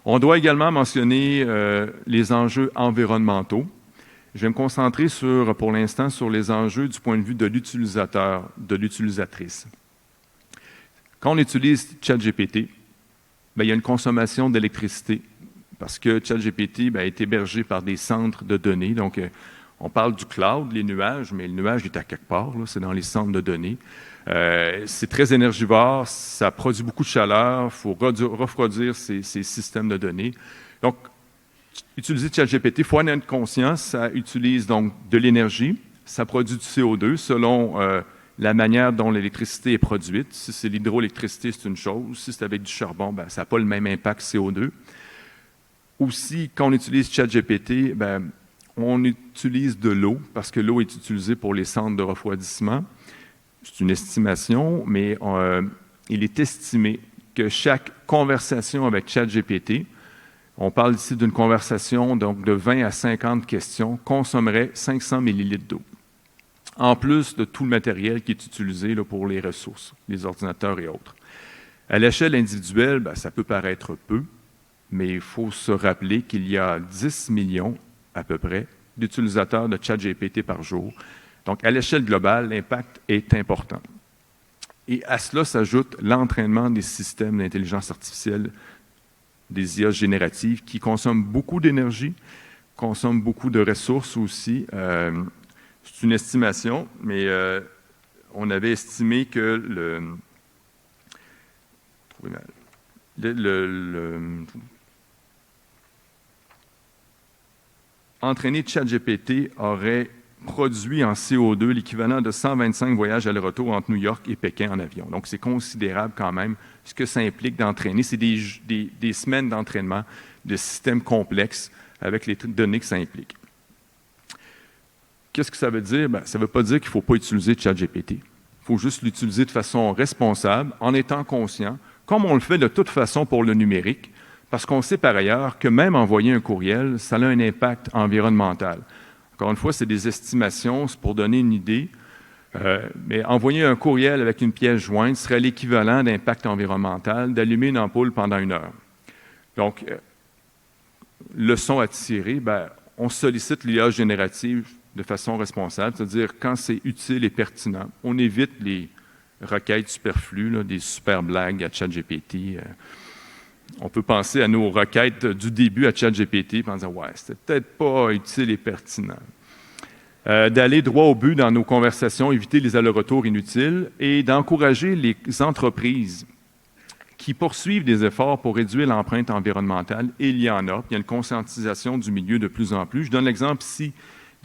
On doit également mentionner les enjeux environnementaux. Je vais me concentrer pour l'instant sur les enjeux du point de vue de l'utilisateur, de l'utilisatrice. Quand on utilise ChatGPT, il y a une consommation d'électricité parce que ChatGPT est hébergé par des centres de données. Donc, on parle du cloud, les nuages, mais le nuage est à quelque part, c'est dans les centres de données. C'est très énergivore, ça produit beaucoup de chaleur, il faut refroidir ces systèmes de données. Donc, utiliser ChatGPT, il faut en être conscient, ça utilise donc de l'énergie, ça produit du CO2 selon la manière dont l'électricité est produite. Si c'est l'hydroélectricité, c'est une chose. Si c'est avec du charbon, ça n'a pas le même impact CO2. Aussi, quand on utilise ChatGPT, on utilise de l'eau parce que l'eau est utilisée pour les centres de refroidissement. C'est une estimation, mais il est estimé que chaque conversation avec ChatGPT, on parle ici d'une conversation donc de 20 à 50 questions, consommerait 500 millilitres d'eau. En plus de tout le matériel qui est utilisé pour les ressources, les ordinateurs et autres. À l'échelle individuelle, ça peut paraître peu, mais il faut se rappeler qu'il y a 10 millions à peu près d'utilisateurs de ChatGPT par jour. Donc, à l'échelle globale, l'impact est important. Et à cela s'ajoute l'entraînement des systèmes d'intelligence artificielle, des IA génératives, qui consomment beaucoup d'énergie, consomment beaucoup de ressources aussi. C'est une estimation, mais on avait estimé que entraîner ChatGPT aurait produit en CO2 l'équivalent de 125 voyages aller-retour entre New York et Pékin en avion. Donc, c'est considérable quand même ce que ça implique d'entraîner. C'est des semaines d'entraînement de systèmes complexes avec les données que ça implique. Qu'est-ce que ça veut dire? Ça ne veut pas dire qu'il ne faut pas utiliser ChatGPT. Il faut juste l'utiliser de façon responsable, en étant conscient, comme on le fait de toute façon pour le numérique, parce qu'on sait par ailleurs que même envoyer un courriel, ça a un impact environnemental. Encore une fois, c'est des estimations, c'est pour donner une idée, mais envoyer un courriel avec une pièce jointe serait l'équivalent d'impact environnemental d'allumer une ampoule pendant 1 heure. Donc, leçon à tirer, on sollicite l'IA générative de façon responsable, c'est-à-dire quand c'est utile et pertinent. On évite les requêtes superflues, des super blagues à ChatGPT. On peut penser à nos requêtes du début à ChatGPT en disant « ouais, c'était peut-être pas utile et pertinent ». D'aller droit au but dans nos conversations, éviter les allers-retours inutiles et d'encourager les entreprises qui poursuivent des efforts pour réduire l'empreinte environnementale. Et il y en a. Il y a une conscientisation du milieu de plus en plus. Je donne l'exemple ici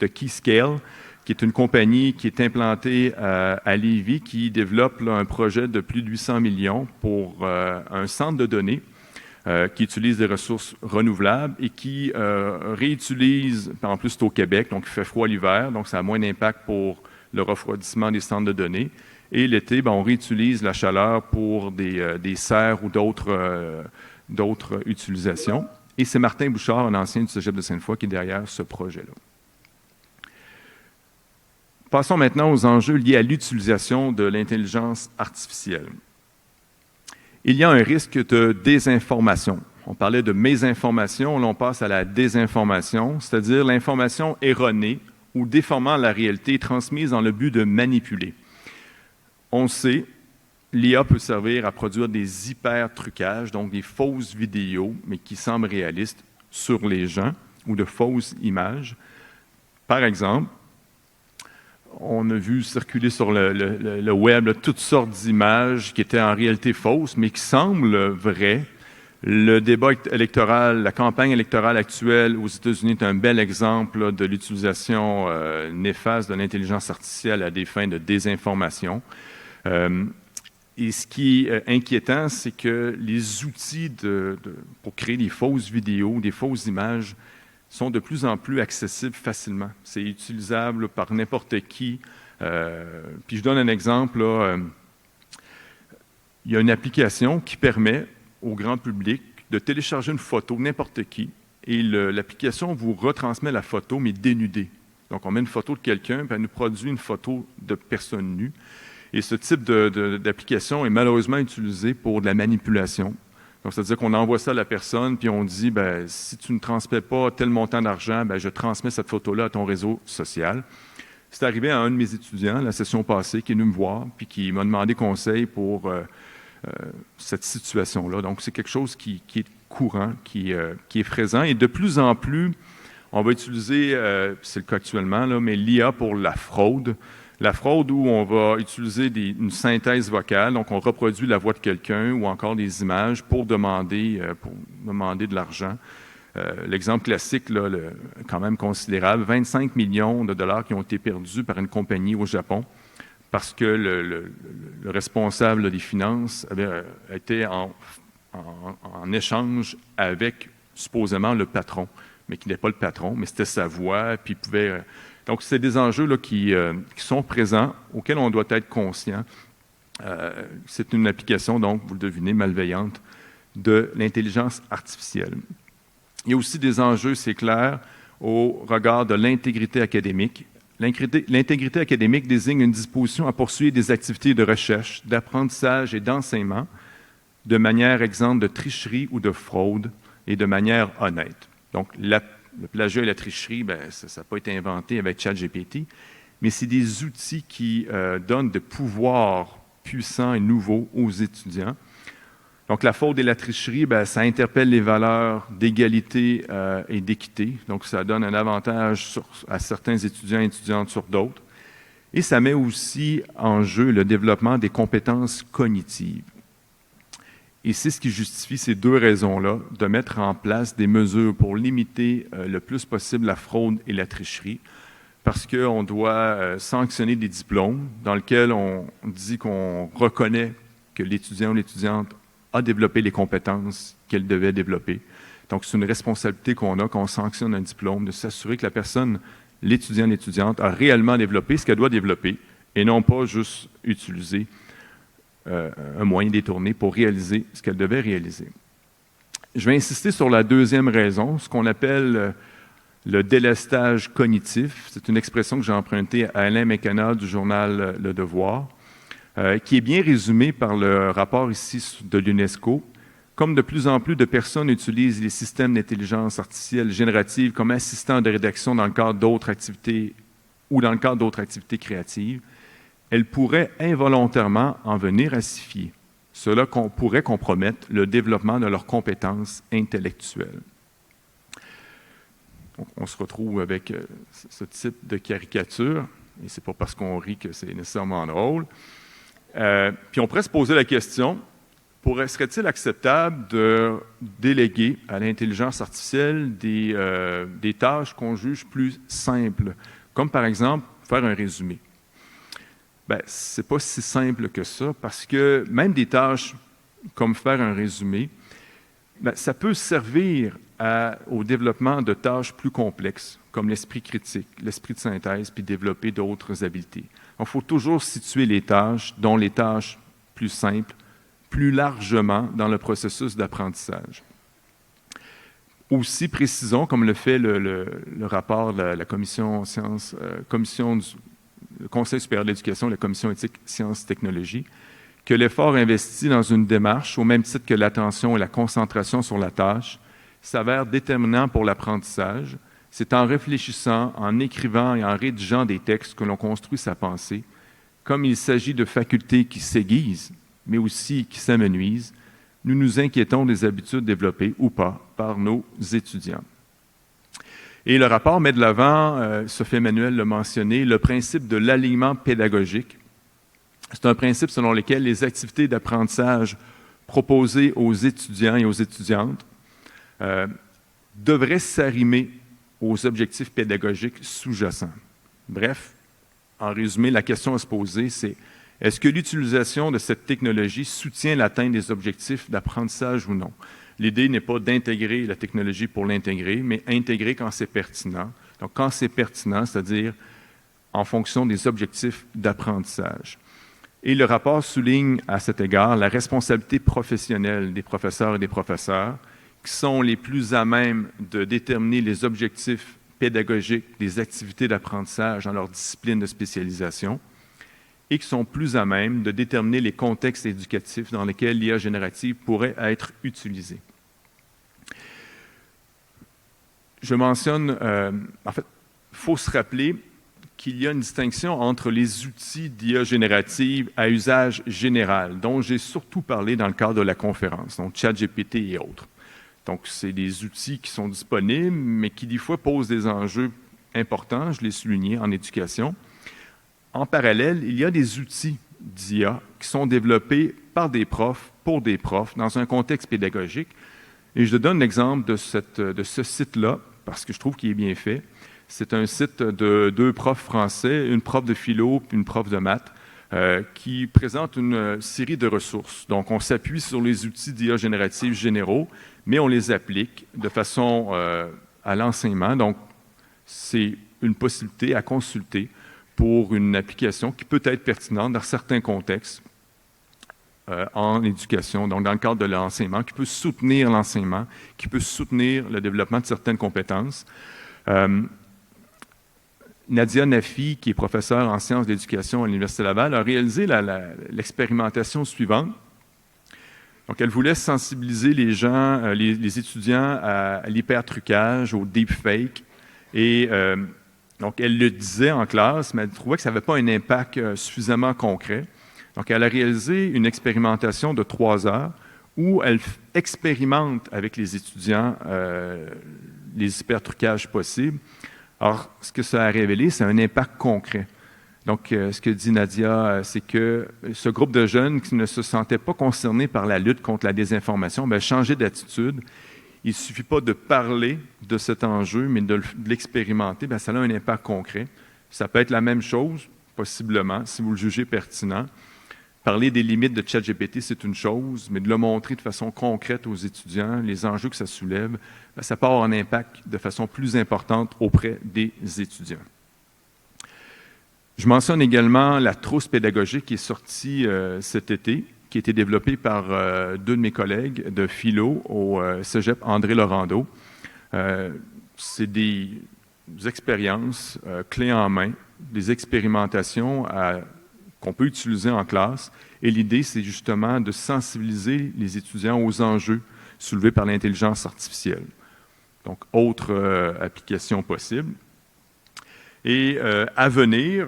de Keyscale, qui est une compagnie qui est implantée à Lévis, qui développe un projet de plus de 800 millions pour un centre de données qui utilise des ressources renouvelables et qui réutilise, en plus c'est au Québec, donc il fait froid l'hiver, donc ça a moins d'impact pour le refroidissement des centres de données. Et l'été, on réutilise la chaleur pour des serres ou d'autres utilisations. Et c'est Martin Bouchard, un ancien du Cégep de Sainte-Foy, qui est derrière ce projet-là. Passons maintenant aux enjeux liés à l'utilisation de l'intelligence artificielle. Il y a un risque de désinformation. On parlait de mésinformation, là on passe à la désinformation, c'est-à-dire l'information erronée ou déformant la réalité transmise dans le but de manipuler. On sait, l'IA peut servir à produire des hyper-trucages, donc des fausses vidéos, mais qui semblent réalistes sur les gens, ou de fausses images. Par exemple, on a vu circuler sur le web toutes sortes d'images qui étaient en réalité fausses, mais qui semblent vraies. Le débat électoral, la campagne électorale actuelle aux États-Unis est un bel exemple de l'utilisation néfaste de l'intelligence artificielle à des fins de désinformation. Et ce qui est inquiétant, c'est que les outils pour créer des fausses vidéos, des fausses images, sont de plus en plus accessibles facilement. C'est utilisable par n'importe qui. Puis je donne un exemple. Là, il y a une application qui permet au grand public de télécharger une photo, n'importe qui, et l'application vous retransmet la photo, mais dénudée. Donc, on met une photo de quelqu'un, puis elle nous produit une photo de personne nue. Et ce type d'application est malheureusement utilisé pour de la manipulation. Donc, c'est-à-dire qu'on envoie ça à la personne, puis on dit, ben, si tu ne transmets pas tel montant d'argent, ben, je transmets cette photo-là à ton réseau social. C'est arrivé à un de mes étudiants, la session passée, qui est venu me voir, puis qui m'a demandé conseil pour cette situation-là. Donc, c'est quelque chose qui est courant, qui est présent. Et de plus en plus, on va utiliser, c'est le cas actuellement, là, mais l'IA pour la fraude. La fraude où on va utiliser une synthèse vocale, donc on reproduit la voix de quelqu'un ou encore des images pour demander de l'argent. L'exemple classique, là, quand même considérable, 25 millions de dollars qui ont été perdus par une compagnie au Japon parce que le responsable des finances avait été en échange avec supposément le patron, mais qui n'est pas le patron, mais c'était sa voix, puis il pouvait... Donc, c'est des enjeux là, qui sont présents, auxquels on doit être conscient. C'est une application, donc, vous le devinez, malveillante de l'intelligence artificielle. Il y a aussi des enjeux, c'est clair, au regard de l'intégrité académique. L'intégrité académique désigne une disposition à poursuivre des activités de recherche, d'apprentissage et d'enseignement de manière exempte de tricherie ou de fraude et de manière honnête. Donc, le plagiat et la tricherie, ben, ça n'a pas été inventé avec ChatGPT, mais c'est des outils qui donnent de pouvoirs puissants et nouveaux aux étudiants. Donc, la fraude et la tricherie, ben, ça interpelle les valeurs d'égalité et d'équité. Donc, ça donne un avantage à certains étudiants et étudiantes sur d'autres. Et ça met aussi en jeu le développement des compétences cognitives. Et c'est ce qui justifie ces deux raisons-là, de mettre en place des mesures pour limiter le plus possible la fraude et la tricherie, parce qu'on doit sanctionner des diplômes dans lesquels on dit qu'on reconnaît que l'étudiant ou l'étudiante a développé les compétences qu'elle devait développer. Donc, c'est une responsabilité qu'on a quand on sanctionne un diplôme, de s'assurer que la personne, l'étudiant, l'étudiante, a réellement développé ce qu'elle doit développer et non pas juste utiliser un moyen détourné pour réaliser ce qu'elle devait réaliser. Je vais insister sur la deuxième raison, ce qu'on appelle le délestage cognitif. C'est une expression que j'ai empruntée à Alain Mekana du journal Le Devoir, qui est bien résumée par le rapport ici de l'UNESCO. Comme de plus en plus de personnes utilisent les systèmes d'intelligence artificielle générative comme assistants de rédaction dans le cadre d'autres activités ou dans le cadre d'autres activités créatives, elles pourraient involontairement en venir à s'y fier. Cela pourrait compromettre le développement de leurs compétences intellectuelles. Donc, on se retrouve avec ce type de caricature, et c'est pas parce qu'on rit que c'est nécessairement drôle. Puis on pourrait se poser la question, serait-il acceptable de déléguer à l'intelligence artificielle des tâches qu'on juge plus simples, comme par exemple faire un résumé? Bien, ce n'est pas si simple que ça, parce que même des tâches comme faire un résumé, bien, ça peut servir au développement de tâches plus complexes, comme l'esprit critique, l'esprit de synthèse, puis développer d'autres habiletés. Donc, il faut toujours situer les tâches, dont les tâches plus simples, plus largement dans le processus d'apprentissage. Aussi, précisons, comme le fait le rapport de la commission sciences, le Conseil supérieur de l'éducation, la commission éthique sciences et technologies, que l'effort investi dans une démarche, au même titre que l'attention et la concentration sur la tâche, s'avère déterminant pour l'apprentissage. C'est en réfléchissant, en écrivant et en rédigeant des textes que l'on construit sa pensée. Comme il s'agit de facultés qui s'aiguisent, mais aussi qui s'amenuisent, nous nous inquiétons des habitudes développées ou pas par nos étudiants. Et le rapport met de l'avant, Sophie Emmanuel l'a mentionné, le principe de l'alignement pédagogique. C'est un principe selon lequel les activités d'apprentissage proposées aux étudiants et aux étudiantes devraient s'arrimer aux objectifs pédagogiques sous-jacents. Bref, en résumé, la question à se poser, c'est est-ce que l'utilisation de cette technologie soutient l'atteinte des objectifs d'apprentissage ou non? L'idée n'est pas d'intégrer la technologie pour l'intégrer, mais intégrer quand c'est pertinent. Donc, quand c'est pertinent, c'est-à-dire en fonction des objectifs d'apprentissage. Et le rapport souligne à cet égard la responsabilité professionnelle des professeurs et des professeurs qui sont les plus à même de déterminer les objectifs pédagogiques des activités d'apprentissage dans leur discipline de spécialisation et qui sont plus à même de déterminer les contextes éducatifs dans lesquels l'IA générative pourrait être utilisée. Je mentionne, en fait, il faut se rappeler qu'il y a une distinction entre les outils d'IA générative à usage général, dont j'ai surtout parlé dans le cadre de la conférence, donc ChatGPT et autres. Donc, c'est des outils qui sont disponibles, mais qui, des fois, posent des enjeux importants, je l'ai souligné, en éducation. En parallèle, il y a des outils d'IA qui sont développés par des profs, pour des profs, dans un contexte pédagogique. Et je donne l'exemple de ce site-là, parce que je trouve qu'il est bien fait. C'est un site de 2 profs français, une prof de philo puis une prof de maths, qui présente une série de ressources. Donc, on s'appuie sur les outils d'IA générative généraux, mais on les applique de façon à l'enseignement. Donc, c'est une possibilité à consulter pour une application qui peut être pertinente dans certains contextes en éducation, donc dans le cadre de l'enseignement, qui peut soutenir l'enseignement, qui peut soutenir le développement de certaines compétences. Nadia Nafi, qui est professeure en sciences de l'éducation à l'Université Laval, a réalisé l'expérimentation suivante. Donc, elle voulait sensibiliser les gens, les étudiants à l'hypertrucage, au deepfake. Et donc, elle le disait en classe, mais elle trouvait que ça n'avait pas un impact suffisamment concret. Donc, elle a réalisé une expérimentation de 3 heures où elle expérimente avec les étudiants les hypertrucages possibles. Alors, ce que ça a révélé, c'est un impact concret. Donc, ce que dit Nadia, c'est que ce groupe de jeunes qui ne se sentaient pas concernés par la lutte contre la désinformation, bien, changer d'attitude. Il ne suffit pas de parler de cet enjeu, mais de l'expérimenter, bien, ça a un impact concret. Ça peut être la même chose, possiblement, si vous le jugez pertinent. Parler des limites de ChatGPT, c'est une chose, mais de le montrer de façon concrète aux étudiants, les enjeux que ça soulève, bien, ça peut avoir un impact de façon plus importante auprès des étudiants. Je mentionne également la trousse pédagogique qui est sortie cet été, qui a été développée par 2 de mes collègues de philo au Cégep André Laurando. C'est des expériences clés en main, des expérimentations qu'on peut utiliser en classe. Et l'idée, c'est justement de sensibiliser les étudiants aux enjeux soulevés par l'intelligence artificielle. Donc, autre application possible. Et à venir,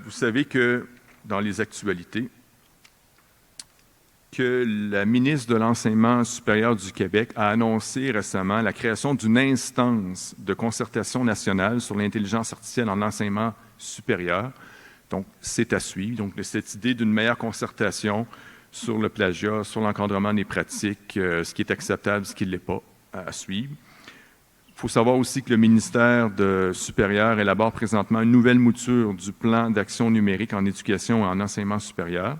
vous savez que dans les actualités, que la ministre de l'Enseignement supérieur du Québec a annoncé récemment la création d'une instance de concertation nationale sur l'intelligence artificielle en enseignement supérieur. Donc, c'est à suivre. Donc, cette idée d'une meilleure concertation sur le plagiat, sur l'encadrement des pratiques, ce qui est acceptable, ce qui ne l'est pas, à suivre. Il faut savoir aussi que le ministère supérieur élabore présentement une nouvelle mouture du plan d'action numérique en éducation et en enseignement supérieur.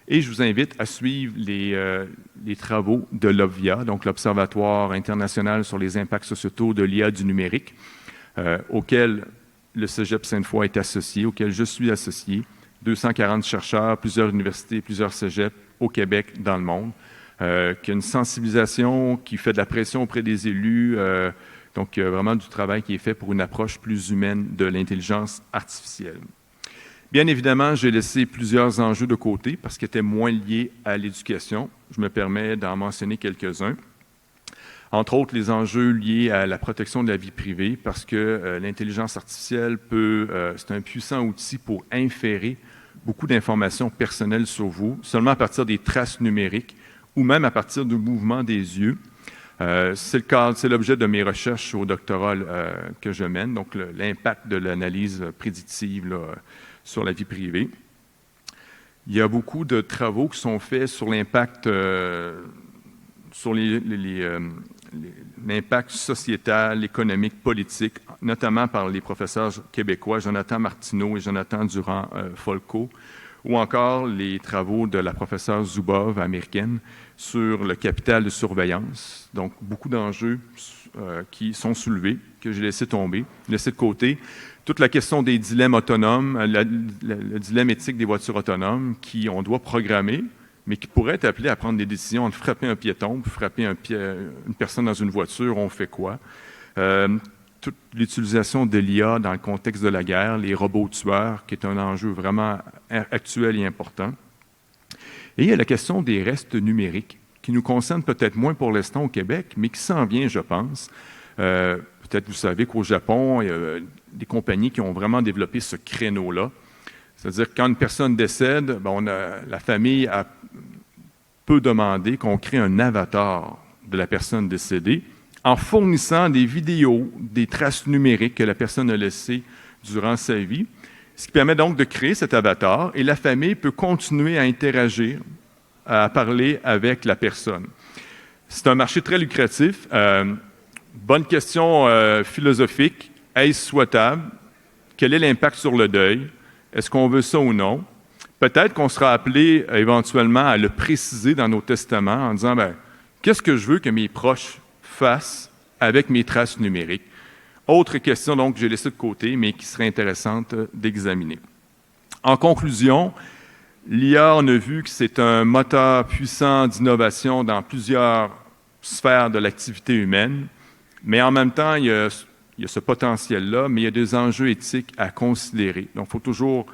Et je vous invite à suivre les travaux de l'OBVIA, donc l'Observatoire international sur les impacts sociétaux de l'IA du numérique, auquel le Cégep Sainte-Foy est associé, auquel je suis associé. 240 chercheurs, plusieurs universités, plusieurs cégeps au Québec, dans le monde. Qui a une sensibilisation, qui fait de la pression auprès des élus. Donc, vraiment du travail qui est fait pour une approche plus humaine de l'intelligence artificielle. Bien évidemment, j'ai laissé plusieurs enjeux de côté parce qu'ils étaient moins liés à l'éducation. Je me permets d'en mentionner quelques-uns. Entre autres, les enjeux liés à la protection de la vie privée, parce que l'intelligence artificielle c'est un puissant outil pour inférer beaucoup d'informations personnelles sur vous, seulement à partir des traces numériques ou même à partir du mouvement des yeux. C'est l'objet de mes recherches au doctorat que je mène, donc l'impact de l'analyse prédictive là, sur la vie privée. Il y a beaucoup de travaux qui sont faits sur l'impact sur l'impact sociétal, économique, politique, notamment par les professeurs québécois Jonathan Martineau et Jonathan Durand-Folco, ou encore les travaux de la professeure Zuboff américaine sur le capital de surveillance. Donc, beaucoup d'enjeux qui sont soulevés, que j'ai laissé tomber, laissé de côté. Toute la question des dilemmes autonomes, le dilemme éthique des voitures autonomes, on doit programmer, mais qui pourrait être appelé à prendre des décisions entre frapper un piéton, frapper une personne dans une voiture, on fait quoi? toute l'utilisation de l'IA dans le contexte de la guerre, les robots tueurs, qui est un enjeu vraiment actuel et important. Et il y a la question des restes numériques, qui nous concerne peut-être moins pour l'instant au Québec, mais qui s'en vient, je pense. Peut-être vous savez qu'au Japon, il y a des compagnies qui ont vraiment développé ce créneau-là. C'est-à-dire que quand une personne décède, la famille peut demander qu'on crée un avatar de la personne décédée en fournissant des vidéos, des traces numériques que la personne a laissées durant sa vie, ce qui permet donc de créer cet avatar et la famille peut continuer à interagir, à parler avec la personne. C'est un marché très lucratif. Bonne question philosophique. Est-ce souhaitable? Quel est l'impact sur le deuil? Est-ce qu'on veut ça ou non? Peut-être qu'on sera appelé éventuellement à le préciser dans nos testaments en disant qu'est-ce que je veux que mes proches fassent avec mes traces numériques? Autre question donc que j'ai laissée de côté, mais qui serait intéressante d'examiner. En conclusion, l'IA, on a vu que c'est un moteur puissant d'innovation dans plusieurs sphères de l'activité humaine, mais en même temps, il y a ce potentiel-là, mais il y a des enjeux éthiques à considérer. Donc, il faut toujours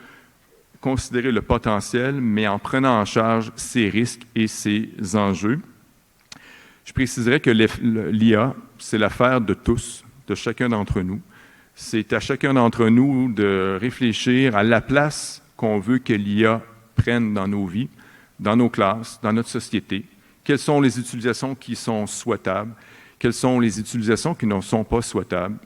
considérer le potentiel, mais en prenant en charge ses risques et ses enjeux. Je préciserai que l'IA, c'est l'affaire de tous, de chacun d'entre nous. C'est à chacun d'entre nous de réfléchir à la place qu'on veut que l'IA prenne dans nos vies, dans nos classes, dans notre société. Quelles sont les utilisations qui sont souhaitables? Quelles sont les utilisations qui ne sont pas souhaitables?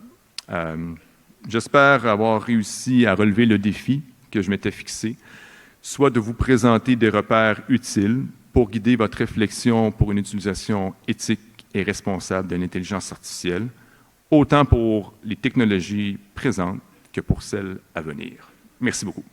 J'espère avoir réussi à relever le défi que je m'étais fixé, soit de vous présenter des repères utiles pour guider votre réflexion pour une utilisation éthique et responsable de l'intelligence artificielle, autant pour les technologies présentes que pour celles à venir. Merci beaucoup.